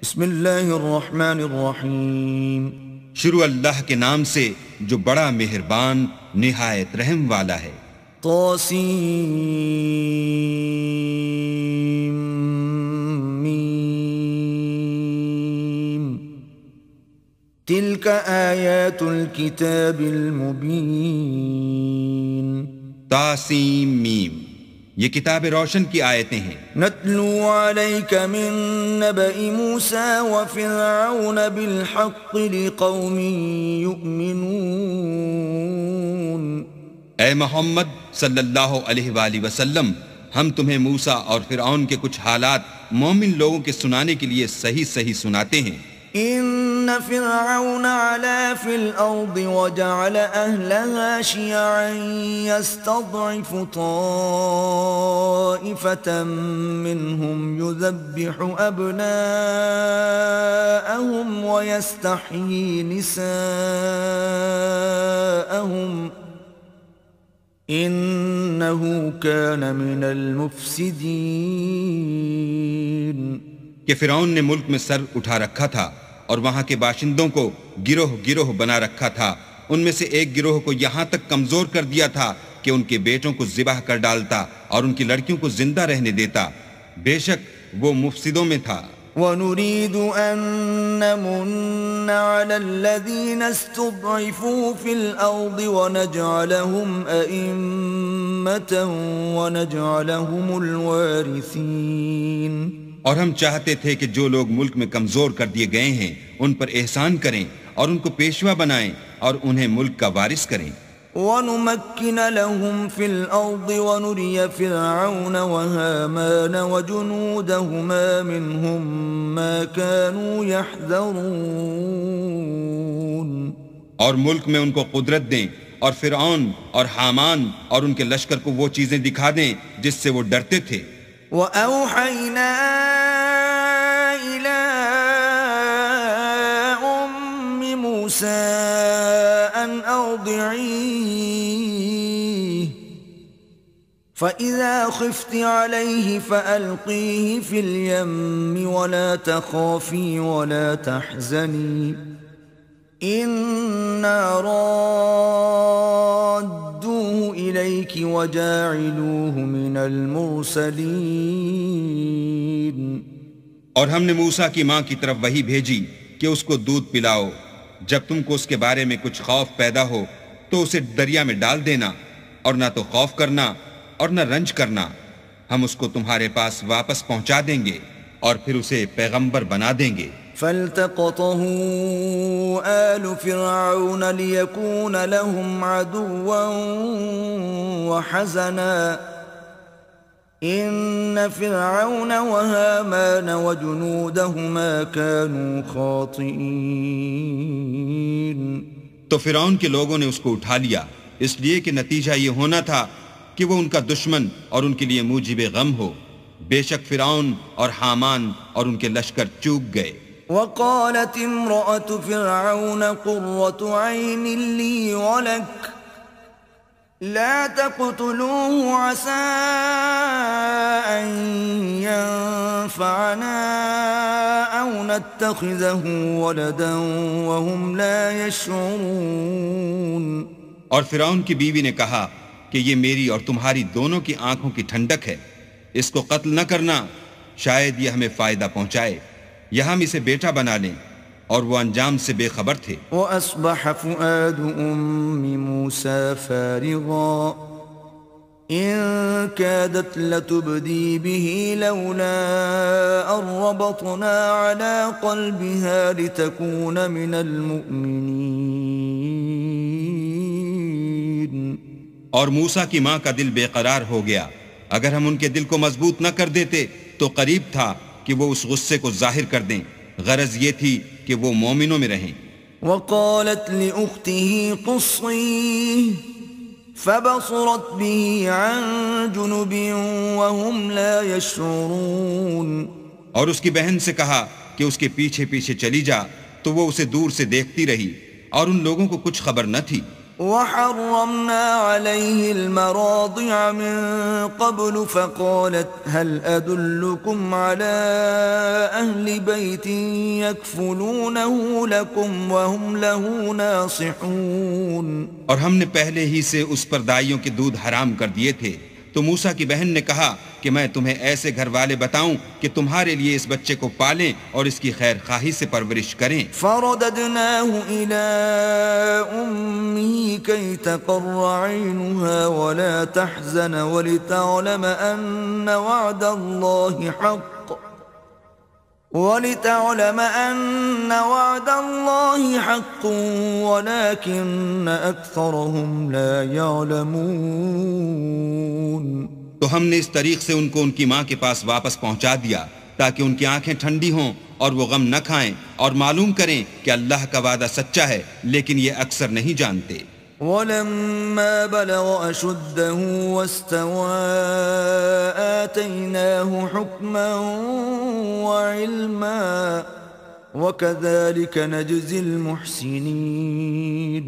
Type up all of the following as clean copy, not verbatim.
بسم اللہ الرحمن الرحیم۔ شروع اللہ کے نام سے جو بڑا مہربان نہایت رحم والا ہے۔ طاسیم تلک آیات الکتاب المبین۔ تاسیم میم، یہ کتاب روشن کی آیتیں ہیں۔ نتلو علیک من نبأ موسیٰ وفرعون بالحق لقوم یؤمنون۔ اے محمد صلی اللہ علیہ وآلہ وسلم، ہم تمہیں موسیٰ اور فرعون کے کچھ حالات مومن لوگوں کے سنانے کے لیے صحیح صحیح سناتے ہیں۔ ان فرعون علا فی الارض وجعل اہلها شیعا یستضعف طائفة منهم یذبح ابناءهم ویستحیی نساءهم انه کان من المفسدین۔ کہ فرعون نے ملک میں سر اٹھا رکھا تھا اور وہاں کے باشندوں کو گروہ گروہ بنا رکھا تھا۔ ان میں سے ایک گروہ کو یہاں تک کمزور کر دیا تھا کہ ان کے بیٹوں کو ذبح کر ڈالتا اور ان کی لڑکیوں کو زندہ رہنے دیتا۔ بے شک وہ مفسدوں میں تھا۔ وَنُرِيدُ أَن نَّمُنَّ عَلَى الَّذِينَ اسْتُضْعِفُوا فِي الْأَرْضِ وَنَجْعَلَهُمْ أَئِمَّةً وَنَجْعَلَهُمُ الْوَارِثِينَ۔ اور ہم چاہتے تھے کہ جو لوگ ملک میں کمزور کر دیے گئے ہیں ان پر احسان کریں اور ان کو پیشوا بنائیں اور انہیں ملک کا وارث کریں۔ وَنُمَكِّنَ لَهُمْ فِي الْأَرْضِ وَنُرِيَ فِرْعَوْنَ وَهَامَانَ وَجُنُودَهُمَا مِنْهُمْ مَا كَانُوا يَحْذَرُونَ۔ اور ملک میں ان کو قدرت دیں اور فرعون اور حامان اور ان کے لشکر کو وہ چیزیں دکھا دیں جس سے وہ ڈرتے تھے۔ وَأَوْحَيْنَا إِلَىٰ أُمِّ مُوسَىٰ أَنْ أَرْضِعِيهِ فَإِذَا خِفْتِ عَلَيْهِ فَأَلْقِيهِ فِي الْيَمِّ وَلَا تَخَافِي وَلَا تَحْزَنِي إِنَّا رَادُّوهُ إِلَيْكِ وَجَاعِلُوهُ مِنَ الْمُرْسَلِينَ۔ اور ہم نے موسیٰ کی ماں کی طرف وحی بھیجی کہ اس کو دودھ پلاؤ، جب تم کو اس کے بارے میں کچھ خوف پیدا ہو تو اسے دریا میں ڈال دینا، اور نہ تو خوف کرنا اور نہ رنج کرنا، ہم اس کو تمہارے پاس واپس پہنچا دیں گے اور پھر اسے پیغمبر بنا دیں گے۔ فَالْتَقَطَهُ آلُ فِرْعَوْنَ لِيَكُونَ لَهُمْ عَدُوًّا وَحَزَنًا إِنَّ فِرْعَوْنَ وَهَامَانَ وَجُنُودَهُمَا كَانُوا خَاطِئِينَ۔ تو فرعون کے لوگوں نے اس کو اٹھا لیا، اس لیے کہ نتیجہ یہ ہونا تھا کہ وہ ان کا دشمن اور ان کے لیے موجب غم ہو۔ بے شک فرعون اور حامان اور ان کے لشکر چوک گئے۔ وقالت امرأة فرعون قرة عين لي ولك لا تقتلوه عسى أن ينفعنا أو نتخذه ولدا وهم لا يشعرون۔ اور فرعون کی بیوی نے کہا کہ یہ میری اور تمہاری دونوں کی آنکھوں کی ٹھنڈک ہے، اس کو قتل نہ کرنا، شاید یہ ہمیں فائدہ پہنچائے یا ہم اسے بیٹا بنا لیں، اور وہ انجام سے بے خبر تھے۔ وَأَصْبَحَ فُؤَادُ أُمِّ مُوسَىٰ فَارِغًا إِن كَادَتْ لَتُبْدِي بِهِ لَوْلَا أَن رَّبَطْنَا عَلَىٰ قَلْبِهَا لِتَكُونَ مِنَ الْمُؤْمِنِينَ۔ اور موسیٰ کی ماں کا دل بے قرار ہو گیا، اگر ہم ان کے دل کو مضبوط نہ کر دیتے تو قریب تھا کہ وہ اس غصے کو ظاہر کر دیں، غرض یہ تھی کہ وہ مومنوں میں رہیں۔ وقالت لأخته قصيه فبصرت به عن جنب وهم لا يشعرون۔ اور اس کی بہن سے کہا کہ اس کے پیچھے پیچھے چلی جا، تو وہ اسے دور سے دیکھتی رہی اور ان لوگوں کو کچھ خبر نہ تھی۔ وحرمنا عليه المراضع من قبل فقالت هل أدلكم على أهل بيت يكفلونه لكم وهم له ناصحون. اور ہم نے پہلے ہی سے اس پر دائیوں کے دودھ حرام کر دیے تھے. تو موسیٰ کی بہن نے کہا کہ میں تمہیں ایسے گھر والے بتاؤں کہ تمہارے لیے اس بچے کو پالیں اور اس کی خیر خواہی سے پرورش کریں. فرددناه إلى أمه كي تقر عينها ولا تحزن ولتعلم أن وعد الله حق ولكن أكثرهم لا يعلمون. تو ہم نے اس طریق سے ان کو ان کی ماں کے پاس واپس پہنچا دیا تاکہ ان کی آنکھیں ٹھنڈی ہوں اور وہ غم نہ کھائیں اور معلوم کریں کہ اللہ کا وعدہ سچا ہے، لیکن یہ اکثر نہیں جانتے. وَلَمَّا بَلَغَ أَشُدَّهُ وَاسْتَوَى آتَيْنَاهُ حُكْمًا وَعِلْمًا وَكَذَلِكَ نَجْزِي الْمُحْسِنِينَ.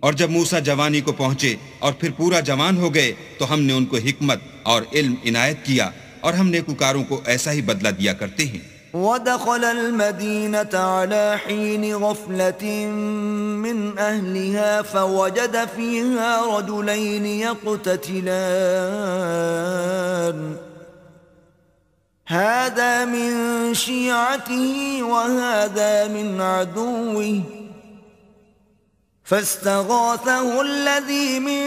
اور جب موسیٰ جوانی کو پہنچے اور پھر پورا جوان ہو گئے تو ہم نے ان کو حکمت اور علم عنایت کیا اور ہم نیکوکاروں کو ایسا ہی بدلہ دیا کرتے ہیں. وَدَخَلَ الْمَدِينَةَ عَلَى حِينِ غَفْلَةٍ مِّنْ أَهْلِهَا فَوَجَدَ فِيهَا رَجُلَيْنِ يَقْتَتِلَانِ هَذَا مِنْ شِيعَتِهِ وَهَذَا مِنْ عَدُوِّهِ فاستغاثه الذي من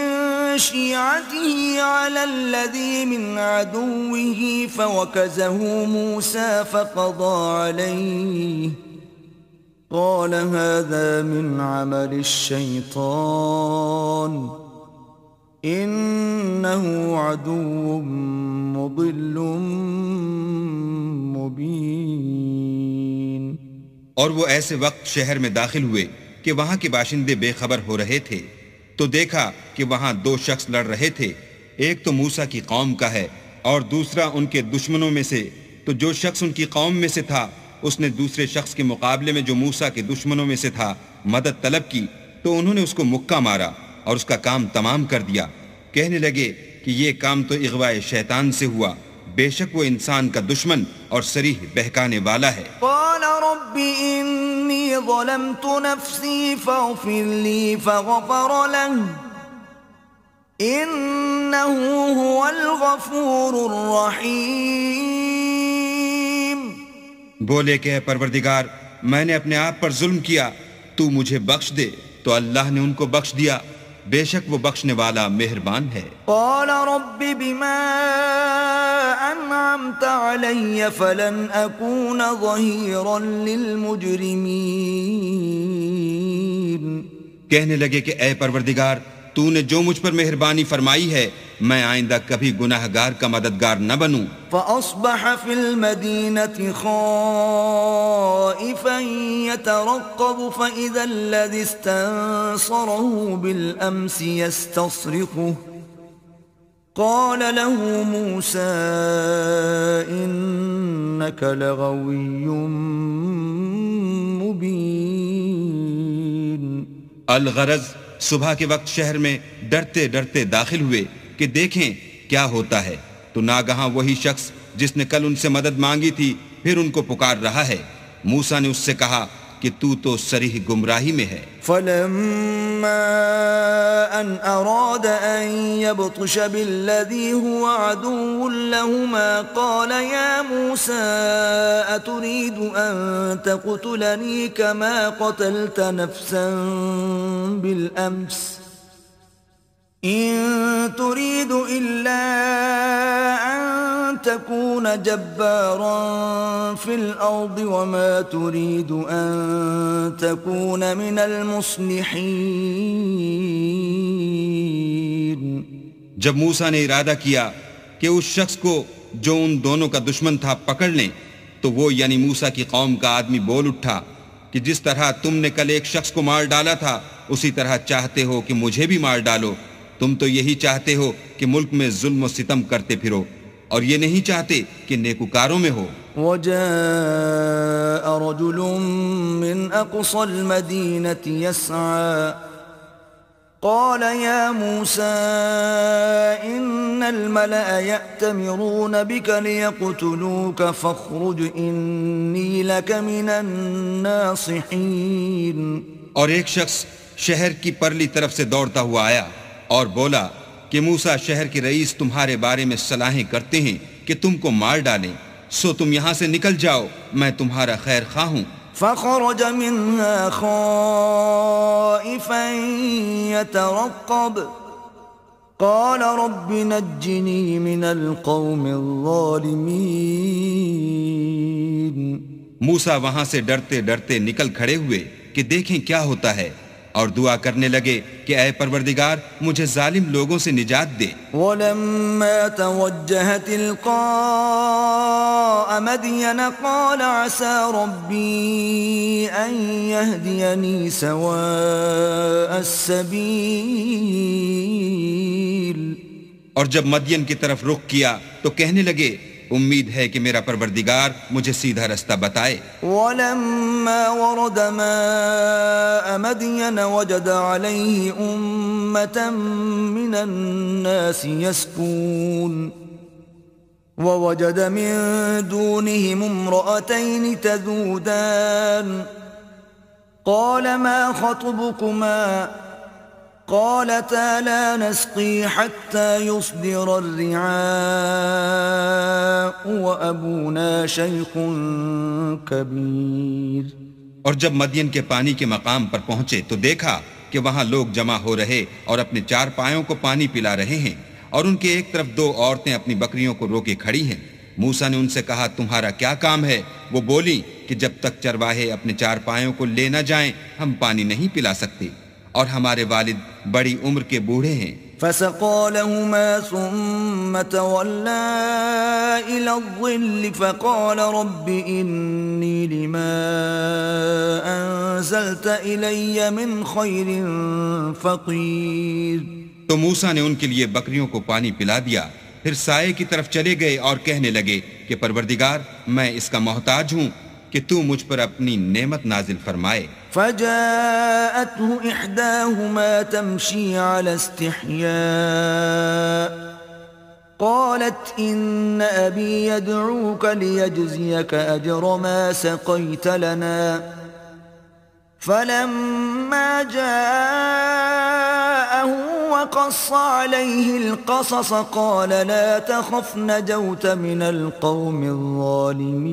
شيعته على الذي من عدوه فوكزه موسى فقضى عليه قال هذا من عمل الشيطان إنه عدو مضل مبين. اور وہ ایسے وقت شہر میں داخل ہوئے کہ وہاں کے باشندے بے خبر ہو رہے تھے تو دیکھا کہ وہاں دو شخص لڑ رہے تھے، ایک تو موسیٰ کی قوم کا ہے اور دوسرا ان کے دشمنوں میں سے. تو جو شخص ان کی قوم میں سے تھا اس نے دوسرے شخص کے مقابلے میں جو موسیٰ کے دشمنوں میں سے تھا مدد طلب کی تو انہوں نے اس کو مکہ مارا اور اس کا کام تمام کر دیا. کہنے لگے کہ یہ کام تو اغواء شیطان سے ہوا، بے شک وہ انسان کا دشمن اور صریح بہکانے والا ہے. قال رب انی ظلمت نفسی فاغفر لی فغفر له انه هو الغفور الرحیم. بولے کہ اے پروردگار میں نے اپنے آپ پر ظلم کیا، تو مجھے بخش دے. تو اللہ نے ان کو بخش دیا، بے شک وہ بخشنے والا مہربان ہے. قال رب بما انعمت علی فلن اکون ظہیرا للمجرمین. کہنے لگے کہ اے پروردگار تو نے جو مجھ پر مہربانی فرمائی ہے میں آئندہ کبھی گناہگار کا مددگار نہ بنوں. فأصبح في المدينة خائفا يترقب فإذا الذي استنصره بالأمس يستصرخه قال له موسى إنك لغوي مبين. الغرض صبح کے وقت شہر میں ڈرتے ڈرتے داخل ہوئے کہ دیکھیں کیا ہوتا ہے تو ناگہاں وہی شخص جس نے کل ان سے مدد مانگی تھی پھر ان کو پکار رہا ہے. موسیٰ نے اس سے کہا کہ تو صریح گمراہی میں ہے. فلما ان اراد ان يبطش بالذي هو عدو لهما قال يا موسى اتريد ان تقتلني كما قتلت نفسا بالامس إن تريد إلا أن تكون جبارا في الأرض وما تريد أن تكون من المصلحين. جب موسیٰ نے ارادہ کیا کہ اس شخص کو جو ان دونوں کا دشمن تھا پکڑ لیں تو وہ یعنی موسیٰ کی قوم کا آدمی بول اٹھا کہ جس طرح تم نے کل ایک شخص کو مار ڈالا تھا اسی طرح چاہتے ہو کہ مجھے بھی مار ڈالو. تم تو یہی چاہتے ہو کہ ملک میں ظلم و ستم کرتے پھرو اور یہ نہیں چاہتے کہ نیکوکاروں میں ہو. وجاء رجل من أقصى المدينة يسعى قال يا موسى إن الملأ يأتمرون بك ليقتلوك فاخرج إني لك من الناصحين. اور ایک شخص شہر کی پرلی طرف سے دوڑتا ہوا آیا اور بولا کہ موسیٰ شہر کے رئیس تمہارے بارے میں صلاحیں کرتے ہیں کہ تم کو مار ڈالیں، سو تم یہاں سے نکل جاؤ، میں تمہارا خیر خواہ ہوں. فخرج منها خائفا يترقب قال رب نجني من القوم الظالمين. موسیٰ وہاں سے ڈرتے ڈرتے نکل کھڑے ہوئے کہ دیکھیں کیا ہوتا ہے، اور دعا کرنے لگے کہ اے پروردگار مجھے ظالم لوگوں سے نجات دے. وَلَمَّا تَوَجَّهَ تِلْقَاءَ مَدْيَنَ قَالَ عَسَى رَبِّي أَن يَهْدِيَنِي سَوَاءَ السَّبِيلِ. اور جب مدین کی طرف رخ کیا تو کہنے لگے امید ہے کہ میرا پروردگار مجھے سیدھا رستہ بتائے. وَلَمَّا وَرَدَ مَاءَ مَدْيَنَ وَجَدَ عَلَيْهِ أُمَّةً مِّنَ النَّاسِ يَسْقُونَ وَوَجَدَ مِن دُونِهِمُ امْرَأَتَيْنِ تَذُودَانِ قَالَ مَا خَطْبُكُمَا قالتا لا نسقي حتى يصدر الرعاء وأبونا شيخ كبير. اور جب مدین کے پانی کے مقام پر پہنچے تو دیکھا کہ وہاں لوگ جمع ہو رہے اور اپنے چار پایوں کو پانی پلا رہے ہیں، اور ان کے ایک طرف دو عورتیں اپنی بکریوں کو روکے کھڑی ہیں. موسیٰ نے ان سے کہا تمہارا کیا کام ہے؟ وہ بولی کہ جب تک چرواہے اپنے چار پایوں کو لے نہ جائیں ہم پانی نہیں پلا سکتے، اور ہمارے والد بڑی عمر کے بوڑھے ہیں. فسقى لهما ثم تولى إلى الظل فقال رب إني لما أنزلت إلي من خير فقير. تو موسیٰ نے ان کے لیے بکریوں کو پانی پلا دیا، پھر سائے کی طرف چلے گئے اور کہنے لگے کہ پروردگار میں اس کا محتاج ہوں کہ تو مجھ پر اپنی نعمت نازل فرمائے. فجاءته إحداهما تمشي على استحياء قالت إن أبي يدعوك ليجزيك أجر ما سقيت لنا. فلما جاءه وقص عليه القصص قال لا تخف نجوت من القوم الظالمين.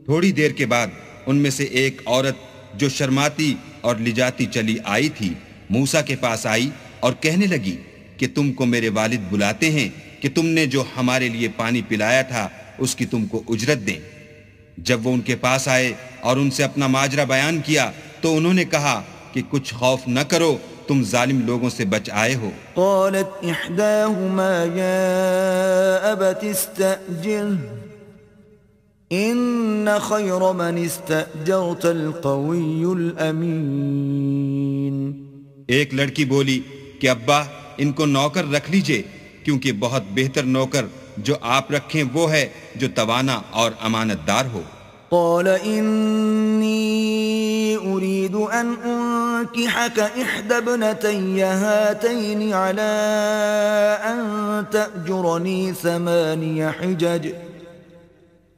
تھوڑی دیر کے بعد ان میں سے ایک عورت جو شرماتی اور لجاتی چلی آئی تھی موسیٰ کے پاس آئی اور کہنے لگی کہ تم کو میرے والد بلاتے ہیں کہ تم نے جو ہمارے لیے پانی پلایا تھا اس کی تم کو اجرت دیں. جب وہ ان کے پاس آئے اور ان سے اپنا ماجرا بیان کیا تو انہوں نے کہا کہ کچھ خوف نہ کرو، تم ظالم لوگوں سے بچ آئے ہو. قالت احداهما يا ابت استأجره ان خير من استأجرت القوي الامين. ایک لڑکی بولی کہ ابا ان کو نوکر رکھ لیجئے، کیونکہ بہت بہتر نوکر جو آپ رکھیں وہ ہے جو توانا اور امانت دار ہو. قال إني أريد أن أنكحك إحدى ابنتي هاتين على أن تأجرني 8 حجج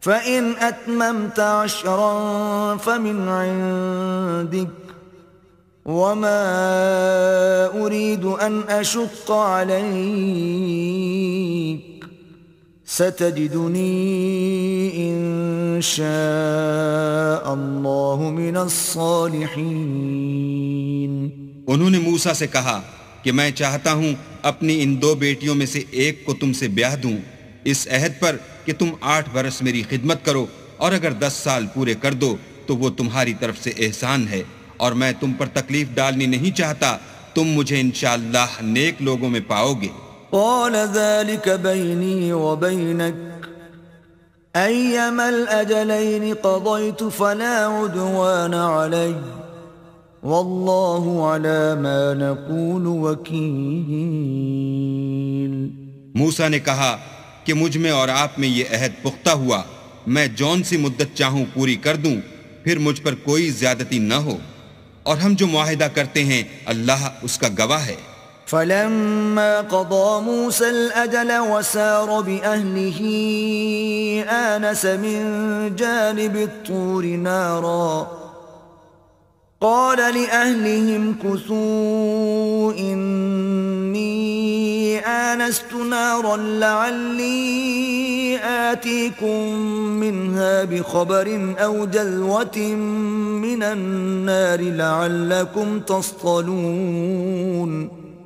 فإن أتممت 10 فمن عندك وما أريد أن أشق عليك ستجدني إن شاء الله من الصالحين. انہوں نے موسیٰ سے کہا کہ میں چاہتا ہوں اپنی ان 2 بیٹیوں میں سے ایک کو تم سے بیاہ دوں اس عہد پر کہ تم 8 برس میری خدمت کرو، اور اگر 10 سال پورے کر دو تو وہ تمہاری طرف سے احسان ہے، اور میں تم پر تکلیف ڈالنی نہیں چاہتا، تم مجھے انشاءاللہ نیک لوگوں میں پاؤ گے. قال ذلك بيني وبينك أيما الأجلين قضيت فلا عدوان علي والله على ما نقول وكيل. موسیٰ نے کہا کہ مجھ میں اور آپ میں یہ عہد پختہ ہوا، میں جون سی مدت چاہوں پوری کر دوں، پھر مجھ پر کوئی زیادتی نہ ہو، اور ہم جو معاہدہ کرتے ہیں اللہ اس کا گواہ ہے۔ فلما قضى موسى الأجل وسار بأهله آنس من جانب الطور نارا قال لأهلهم كثوا إني آنست نارا لعلي آتيكم منها بخبر أو جذوة من النار لعلكم تصطلون۔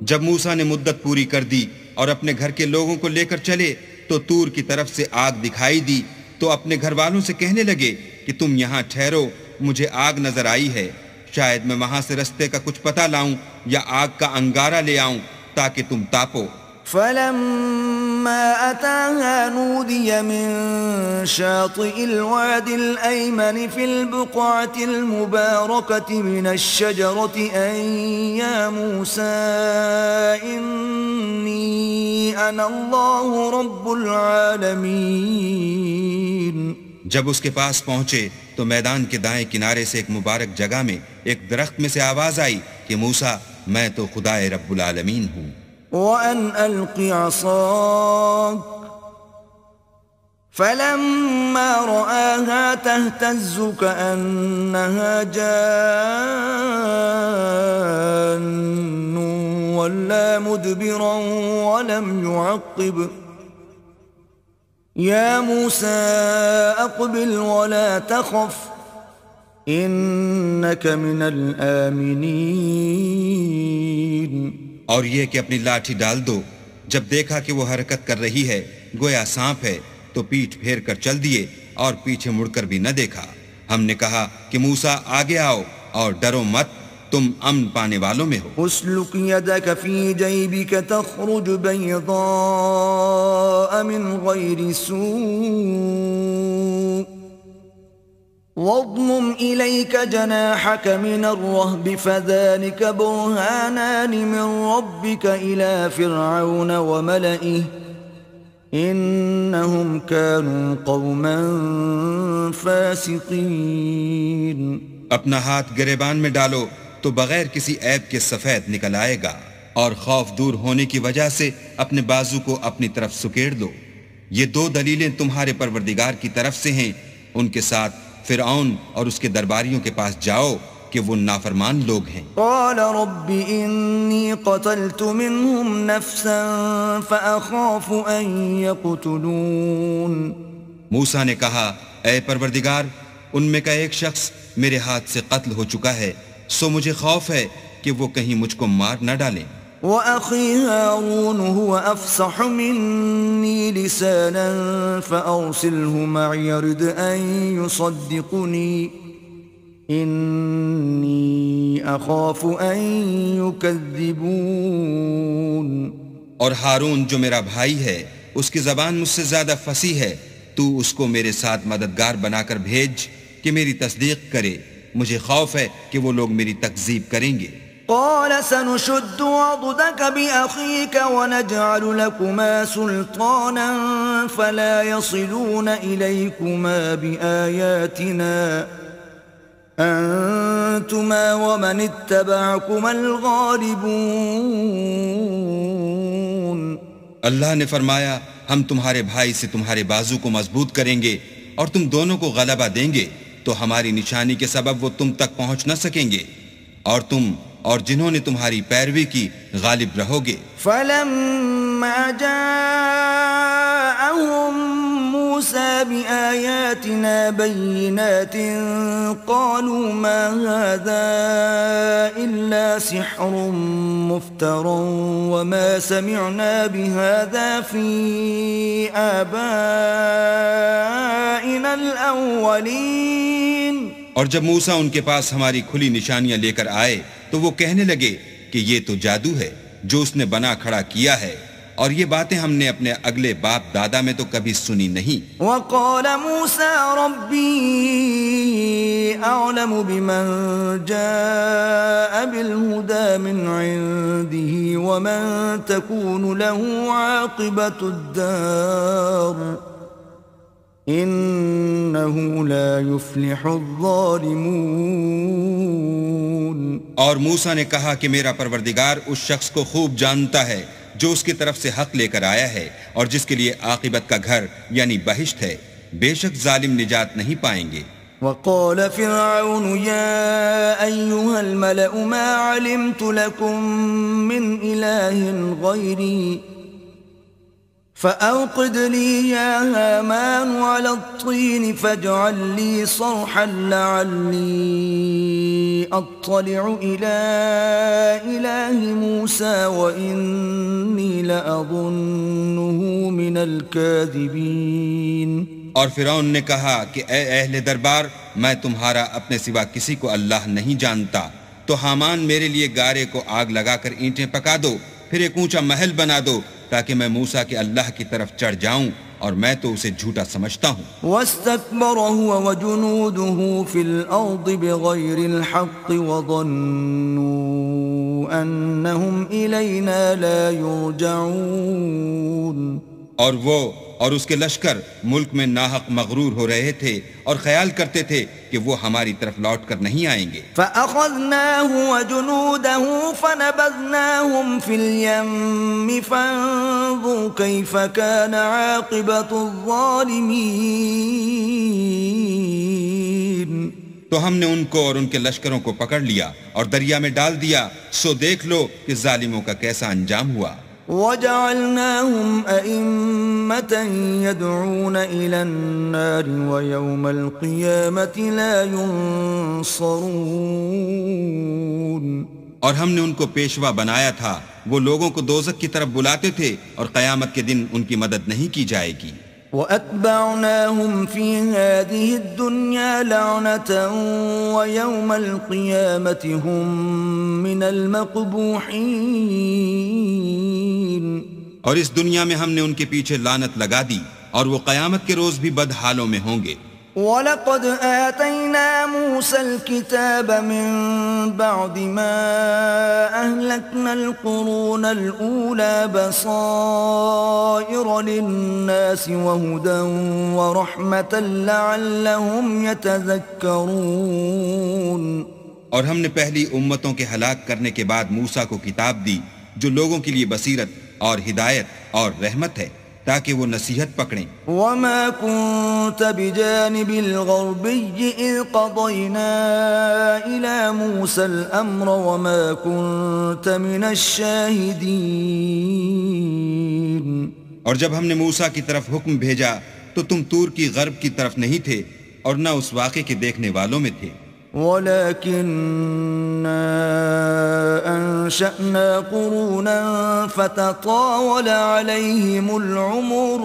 جب موسیٰ نے مدت پوری کر دی اور اپنے گھر کے لوگوں کو لے کر چلے تو طور کی طرف سے آگ دکھائی دی، تو اپنے گھر والوں سے کہنے لگے کہ تم یہاں ٹھہرو، مجھے آگ نظر آئی ہے، شاید میں وہاں سے رستے کا کچھ پتہ لاؤں یا آگ کا انگارہ لے آؤں تاکہ تم تاپو۔ فلما أتاها نودي من شاطئ الواد الأيمن في البقعة المباركة من الشجرة أن يا موسى إني أنا الله رب العالمين۔ جب اس کے پاس پہنچے تو میدان کے دائیں کنارے سے ایک مبارک جگہ میں ایک درخت میں سے آواز آئی کہ موسیٰ میں تو خدائے رب العالمین ہوں۔ وَأَنْ أَلْقِ عَصَاكَ فَلَمَّا رَآهَا تَهْتَزُّ كَأَنَّهَا جَانٌّ وَلَّى مُدْبِرًا وَلَمْ يُعَقِّبْ يَا مُوسَى أَقْبِلْ وَلَا تَخَفْ إِنَّكَ مِنَ الْآمِنِينَ۔ اور یہ کہ اپنی لاٹھی ڈال دو۔ جب دیکھا کہ وہ حرکت کر رہی ہے گویا سانپ ہے تو پیٹھ پھیر کر چل دیے اور پیچھے مڑ کر بھی نہ دیکھا۔ ہم نے کہا کہ موسیٰ آگے آؤ اور ڈرو مت، تم امن پانے والوں میں ہو۔ اسلک یدک فی جیبک تخرج بیضاء من غیر سوء واضمم إليك جناحك من الرهب فذلك برهانان من ربك إلى فرعون وملئه إنهم كانوا قوما فاسقين۔ اپنا ہاتھ گریبان میں ڈالو تو بغیر کسی عیب کے سفید نکل آئے گا، اور خوف دور ہونے کی وجہ سے اپنے بازو کو اپنی طرف سکیڑ دو۔ یہ دو دلیلیں تمہارے پروردگار کی طرف سے ہیں، ان کے ساتھ فرعون اور اس کے درباریوں کے پاس جاؤ کہ وہ نافرمان لوگ ہیں۔ قال رب انی قتلت منهم نفسا فاخاف ان يقتلون۔ موسیٰ نے کہا اے پروردگار ان میں کا ایک شخص میرے ہاتھ سے قتل ہو چکا ہے، سو مجھے خوف ہے کہ وہ کہیں مجھ کو مار نہ ڈالیں۔ وَأَخِي هَارُونُ هُوَ أَفْصَحُ مِنِّي لِسَانًا فَأَرْسِلْهُ مَعِيَ رِدْ أَن يُصَدِّقُنِي إِنِّي أَخَافُ أَن يُكَذِّبُونَ۔ اور ہارون جو میرا بھائی ہے اس کی زبان مجھ سے زیادہ فصیح ہے، تو اس کو میرے ساتھ مددگار بنا کر بھیج کہ میری تصدیق کرے، مجھے خوف ہے کہ وہ لوگ میری تکذیب کریں گے۔ قال سنشد عضدك بأخيك ونجعل لكما سلطانا فلا يصلون إليكما بآياتنا أنتما ومن اتبعكما الغالبون۔ اللہ نے فرمایا ہم تمہارے بھائی سے تمہارے بازو کو مضبوط کریں گے اور تم دونوں کو غلبہ دیں گے، تو ہماری نشانی کے سبب وہ تم تک پہنچ نہ سکیں گے، اور تم اور جنہوں نے تمہاری پیروی کی غالب رہو گے۔ فَلَمَّا جَاءَهُم مُوسَى بِآيَاتِنَا بَيِّنَاتٍ قَالُوا مَا هَذَا إِلَّا سِحْرٌ مُفْتَرًى وَمَا سَمِعْنَا بِهَذَا فِي آبَائِنَا الْأَوَّلِينَ۔ اور جب موسیٰ ان کے پاس ہماری کھلی نشانیاں لے کر آئے تو وہ کہنے لگے کہ یہ تو جادو ہے جو اس نے بنا کھڑا کیا ہے، اور یہ باتیں ہم نے اپنے اگلے باپ دادا میں تو کبھی سنی نہیں۔ وَقَالَ مُوسَى رَبِّي أَعْلَمُ بِمَنْ جَاءَ بِالْهُدَى مِنْ عِنْدِهِ وَمَنْ تَكُونُ لَهُ عَاقِبَةُ الدَّارِ إنه لا يفلح الظالمون. اور موسیٰ نے کہا کہ میرا پروردگار اس شخص کو خوب جانتا ہے جو اس کی طرف سے حق لے کر آیا ہے اور جس کے لیے عاقبت کا گھر یعنی بہشت ہے. بے شک ظالم نجات نہیں پائیں گے. وقال فرعون يا أيها الملأ ما علمت لكم من إله غيري فأوقد لي يا هامان على الطين فاجعل لي صرحا لعلي أطلع إلى إله موسى وإني لأظنه من الكاذبين. اور فرعون نے کہا کہ اے اہل دربار، میں تمہارا اپنے سوا کسی کو اللہ نہیں جانتا، تو حامان میرے لیے گارے کو آگ لگا کر اینٹیں پکا دو، پھر ایک اونچا محل بنا دو تاکہ میں موسیٰ کے اللہ کی طرف چڑھ جاؤں، اور میں تو اسے جھوٹا سمجھتا ہوں. واستكبر هو وجنوده في الأرض بغير الحق وظنوا أنهم إلينا لا يرجعون. اور وہ اور اس کے لشکر ملک میں ناحق مغرور ہو رہے تھے اور خیال کرتے تھے کہ وہ ہماری طرف لوٹ کر نہیں آئیں گے. فَأَخَذْنَاهُ وَجُنُودَهُ فَنَبَذْنَاهُمْ فِي الْيَمِّ فَانظُرْ كَيْفَ كَانَ عَاقِبَةُ الظَّالِمِينَ. تو ہم نے ان کو اور ان کے لشکروں کو پکڑ لیا اور دریا میں ڈال دیا، سو دیکھ لو کہ ظالموں کا کیسا انجام ہوا. وَجَعَلْنَاهُمْ أَئِمَّةً يَدْعُونَ إِلَى النَّارِ وَيَوْمَ الْقِيَامَةِ لَا يُنصَرُونَ. اور ہم نے ان کو پیشوا بنایا تھا، وہ لوگوں کو دوزخ کی طرف بلاتے تھے اور قیامت کے دن ان کی مدد نہیں کی جائے گی. وَأَتْبَعْنَاهُمْ فِي هَذِهِ الدُّنْيَا لَعْنَةً وَيَوْمَ الْقِيَامَةِ هُمْ مِنَ الْمَقْبُوحِينَ. اور اس دنیا میں ہم نے ان کے پیچھے لعنت لگا دی اور وہ قیامت کے روز بھی بد حالوں میں ہوں گے. وَلَقَدْ آتَيْنَا مُوسَى الْكِتَابَ مِنْ بَعْدِ مَا أَهْلَكْنَا الْقُرُونَ الْأُولَى بَصَائِرَ لِلنَّاسِ وَهُدًى وَرَحْمَةً لَعَلَّهُمْ يَتَذَكَّرُونَ. اور ہم نے پہلی امتوں کے ہلاک کرنے کے بعد موسیٰ کو کتاب دی جو لوگوں کے لیے بصیرت اور ہدایت اور رحمت ہے تاکہ وہ نصیحت پکڑیں. وَمَا كُنْتَ بِجَانِبِ الْغَرْبِيِّ إِذْ قَضَيْنَا إِلَى مُوسَى الْأَمْرَ وَمَا كُنْتَ مِنَ الشَّاهِدِينَ. اور جب ہم نے موسیٰ کی طرف حکم بھیجا تو تم تور کی غرب کی طرف نہیں تھے اور نہ اس واقعے کے دیکھنے والوں میں تھے. وَلَكِنَّا أَنشَأْنَا قُرُونًا فَتَطَاوَلَ عَلَيْهِمُ الْعُمُرُ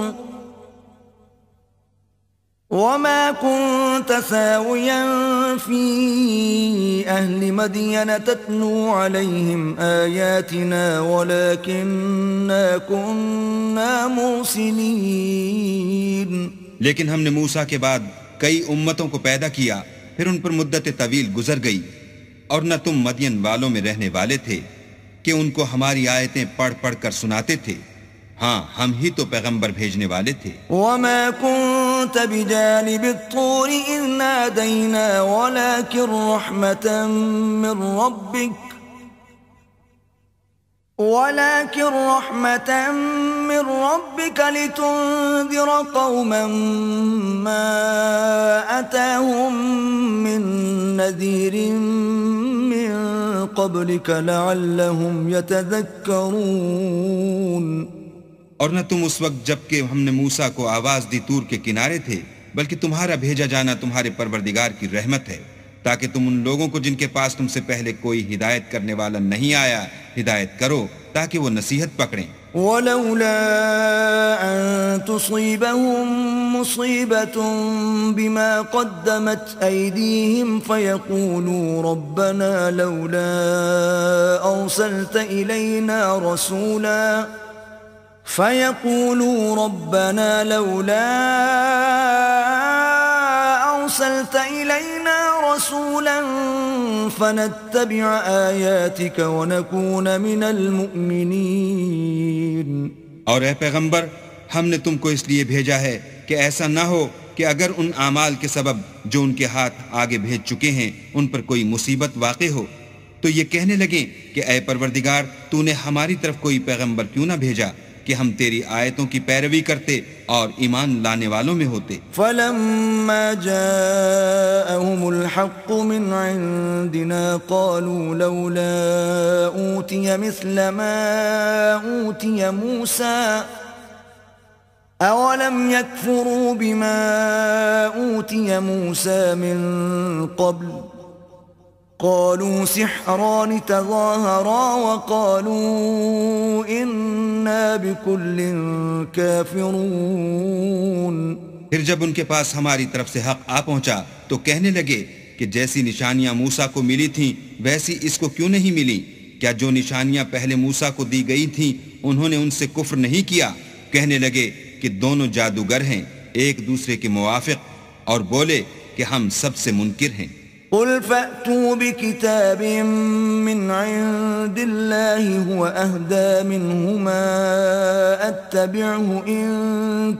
وَمَا كُنْتَ ثَاوِيًا فِي أَهْلِ مَدْيَنَ تَتْلُو عَلَيْهِمْ آيَاتِنَا وَلَكِنَّا كُنَّا مُرْسِلِينَ. لیکن ہم نے موسیٰ کے بعد کئی امتوں کو پیدا کیا، پھر ان پر مدت طویل گزر گئی، اور نہ تم مدین والوں میں رہنے والے تھے کہ ان کو ہماری آیتیں پڑھ پڑھ کر سناتے تھے. ہاں ہم ہی تو پیغمبر بھیجنے والے تھے. وَمَا كُنْتَ بِجَانِبِ الطُّورِ إِذْ نَادَيْنَا وَلَكِنْ رَحْمَةً مِّن رَّبِّكَ لِتُنذِرَ قَوْمًا مَّا أَتَاهُم مِّن نَّذِيرٍ مِّن قَبْلِكَ لَعَلَّهُمْ يَتَذَكَّرُونَ. اور نہ تم اس وقت جب کہ ہم نے موسیٰ کو آواز دی طور کے کنارے تھے، بلکہ تمہارا بھیجا جانا تمہارے پروردگار کی رحمت ہے تاکہ تم ان لوگوں کو جن کے پاس تم سے پہلے کوئی ہدایت کرنے والا نہیں آیا ہدایت کرو تاکہ وہ نصیحت پکڑیں. وَلَوْلَا أَن تُصِيبَهُم مُّصِيبَةٌ بِمَا قَدَّمَتْ أَيْدِيهِمْ فَيَقُولُوا رَبَّنَا لَوْلَا أَرْسَلْتَ إِلَيْنَا رَسُولًا فَنَتَّبِعَ آيَاتِكَ وَنَكُونَ مِنَ الْمُؤْمِنِينَ. اور اے پیغمبر، ہم نے تم کو اس لیے بھیجا ہے کہ ایسا نہ ہو کہ کہ اگر ان اعمال کے سبب جو ان کے ہاتھ آگے بھیج چکے ہیں ان پر کوئی مصیبت واقع ہو تو یہ کہنے لگیں کہ اے پروردگار تو نے ہماری طرف کوئی پیغمبر کیوں نہ بھیجا کہ ہم تیری آیتوں کی پیروی کرتے اور ایمان لانے والوں میں ہوتے۔ فلما جاءهم الحق من عندنا قالوا لولا أوتي مثل ما أوتي موسى أولم يكفروا بما أوتي موسى من قبل قالوا سحران تظاهرا وقالوا إنا بكل كافرون۔ پھر جب ان کے پاس ہماری طرف سے حق آ پہنچا تو کہنے لگے کہ جیسی نشانیاں موسیٰ کو ملی تھیں ویسی اس کو کیوں نہیں ملی؟ کیا جو نشانیاں پہلے موسیٰ کو دی گئی تھیں انہوں نے ان سے کفر نہیں کیا؟ کہنے لگے کہ دونوں جادوگر ہیں ایک دوسرے کے موافق، اور بولے کہ ہم سب سے منکر ہیں۔ قل فأتوا بكتاب من عند الله هو أهدى منهما أتبعه إن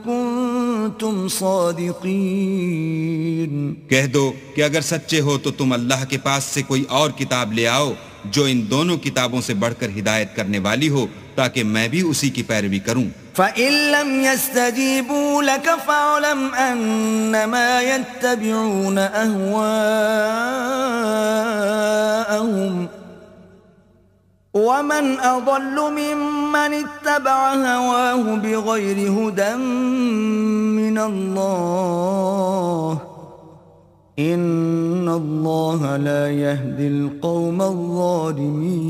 كنتم صادقين۔ کہہ دو کہ اگر سچے ہو تو تم اللہ کے پاس سے کوئی اور کتاب لے آؤ جو ان دونوں کتابوں سے بڑھ کر ہدایت کرنے والی ہو تاکہ میں بھی اسی کی پیروی کروں۔ فَإِن لَّمْ يَسْتَجِيبُوا لَكَ فَاعْلَمْ أَنَّمَا يَتَّبِعُونَ أَهْوَاءَهُمْ وَمَنْ أَضَلُّ مِمَّنِ اتَّبَعَ هَوَاهُ بِغَيْرِ هُدًى مِّنَ اللَّهِ إِنَّ اللَّهَ لَا يَهْدِي الْقَوْمَ الظَّالِمِينَ۔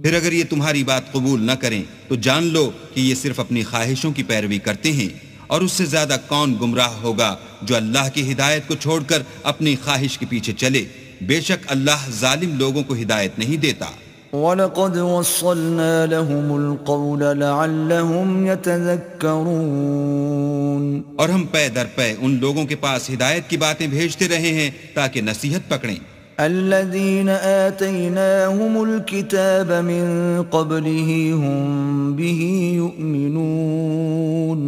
پھر اگر یہ تمہاری بات قبول نہ کریں تو جان لو کہ یہ صرف اپنی خواہشوں کی پیروی کرتے ہیں، اور اس سے زیادہ کون گمراہ ہوگا جو اللہ کی ہدایت کو چھوڑ کر اپنی خواہش کے پیچھے چلے۔ بے شک اللہ ظالم لوگوں کو ہدایت نہیں دیتا۔ وَلَقَدْ وَصَّلْنَا لَهُمُ الْقَوْلَ لَعَلَّهُمْ يَتَذَكَّرُونَ، اور ہم پے در پے ان لوگوں کے پاس ہدایت کی باتیں بھیجتے رہے ہیں تاکہ نصیحت پکڑیں۔ الذين آتيناهم الكتاب من قبله هم به يؤمنون،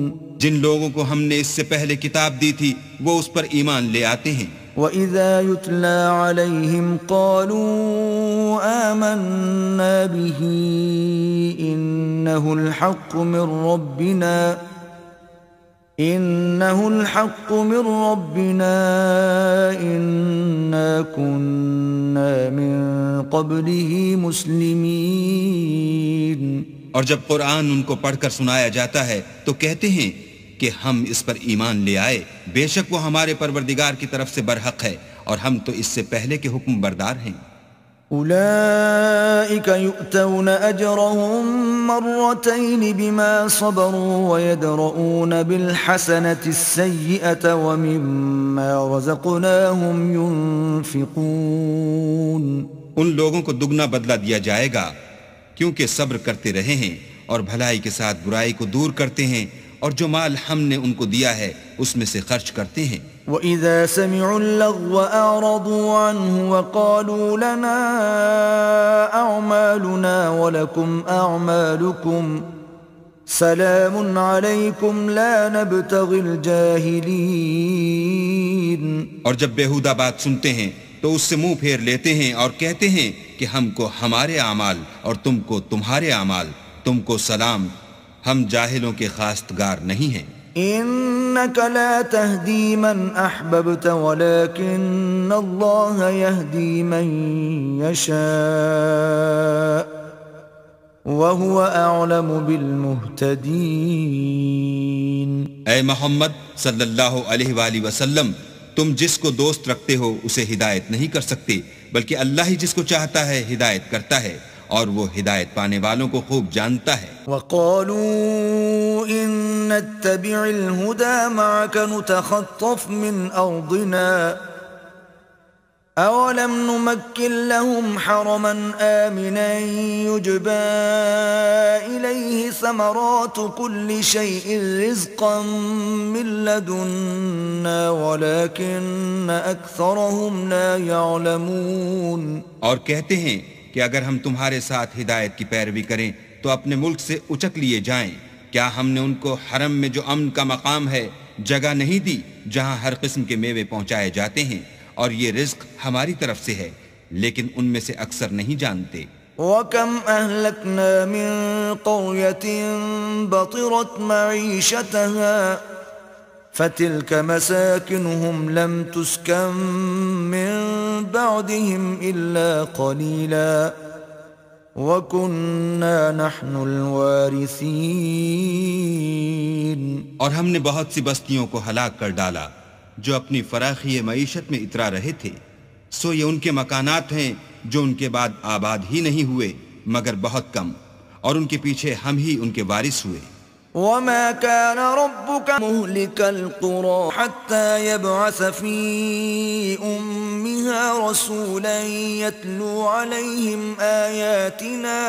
جن لوگوں کو ہم نے اس سے پہلے کتاب دی تھی وہ اس پر ایمان لے آتے ہیں۔ وَإِذَا يُتْلَى عَلَيْهِمْ قَالُوا آمَنَّا بِهِ إِنَّهُ الْحَقُّ مِنْ رَبِّنَا إِنَّا كُنَّا مِن قَبْلِهِ مُسْلِمِينَ۔ اور جب قرآن ان کو پڑھ کر سنایا جاتا ہے تو کہتے ہیں کہ ہم اس پر ایمان لے آئے، بے شک وہ ہمارے پروردگار کی طرف سے برحق ہے اور ہم تو اس سے پہلے کے حکم بردار ہیں۔ أولئك يؤتون أجرهم مرتين بما صبروا ويدرؤون بالحسنة السيئة ومما رزقناهم ينفقون۔ ان لوگوں کو دگنا بدلہ دیا جائے گا کیونکہ صبر کرتے رہے ہیں اور بھلائی کے ساتھ برائی کو دور کرتے ہیں، اور جو مال ہم نے ان کو دیا ہے اس میں سے خرچ کرتے ہیں۔ وَإِذَا سَمِعُوا اللَّغْوَ أَعْرَضُوا عَنْهُ وَقَالُوا لَنَا أَعْمَالُنَا وَلَكُمْ أَعْمَالُكُمْ سَلَامٌ عَلَيْكُمْ لَا نَبْتَغِي الْجَاهِلِينَ۔ اور جب بیہودہ بات سنتے ہیں تو اس سے منہ پھیر لیتے ہیں اور کہتے ہیں کہ ہم کو ہمارے اعمال اور تم کو تمہارے اعمال، تم کو سلام، ہم جاہلوں کے خواستگار نہیں ہیں۔ إنك لا تهدي من أحببت ولكن الله يهدي من يشاء وهو أعلم بالمهتدين۔ اے محمد صلی اللہ علیہ وآلہ وسلم، تم جس کو دوست رکھتے ہو اسے ہدایت نہیں کر سکتے، بلکہ اللہ ہی جس کو چاہتا ہے ہدایت کرتا ہے، اور وہ ہدایت پانے والوں کو خوب جانتا ہے۔ وَقَالُوا إِن نَّتَّبِعِ الْهُدَى مَعَكَ نُتَخَطَّفْ مِنْ أَرْضِنَا أَوَلَمْ نُمَكِّن لَّهُمْ حَرَمًا آمِنًا يُجْبَى إِلَيْهِ ثَمَرَاتُ كُلِّ شَيْءٍ رِزْقًا مِّن لَّدُنَّا وَلَكِنَّ أَكْثَرَهُمْ لَا يَعْلَمُونَ۔ اور کہتے ہیں کہ اگر ہم تمہارے ساتھ ہدایت کی پیروی کریں تو اپنے ملک سے اچک لیے جائیں، کیا ہم نے ان کو حرم میں جو امن کا مقام ہے جگہ نہیں دی جہاں ہر قسم کے میوے پہنچائے جاتے ہیں، اور یہ رزق ہماری طرف سے ہے، لیکن ان میں سے اکثر نہیں جانتے۔ وَكَمْ أَهْلَكْنَا مِن قَرْيَةٍ بَطِرَتْ مَعِيشَتَهَا فَتِلْكَ مَسَاكِنُهُمْ لَمْ تُسْكَنْ مِن بَعْدِهِمْ إِلَّا قَلِيلًا وَكُنَّا نَحْنُ الْوَارِثِينَ۔ اور ہم نے بہت سی بستیوں کو ہلاک کر ڈالا جو اپنی فراخی معیشت میں اترا رہے تھے، سو یہ ان کے مکانات ہیں جو ان کے بعد آباد ہی نہیں ہوئے مگر بہت کم، اور ان کے پیچھے ہم ہی ان کے وارث ہوئے۔ وَمَا كَانَ رَبُّكَ مُهْلِكَ الْقُرَى حَتَّى يَبْعَثَ فِي أُمِّهَا رَسُولًا يَتْلُو عَلَيْهِمْ آيَاتِنَا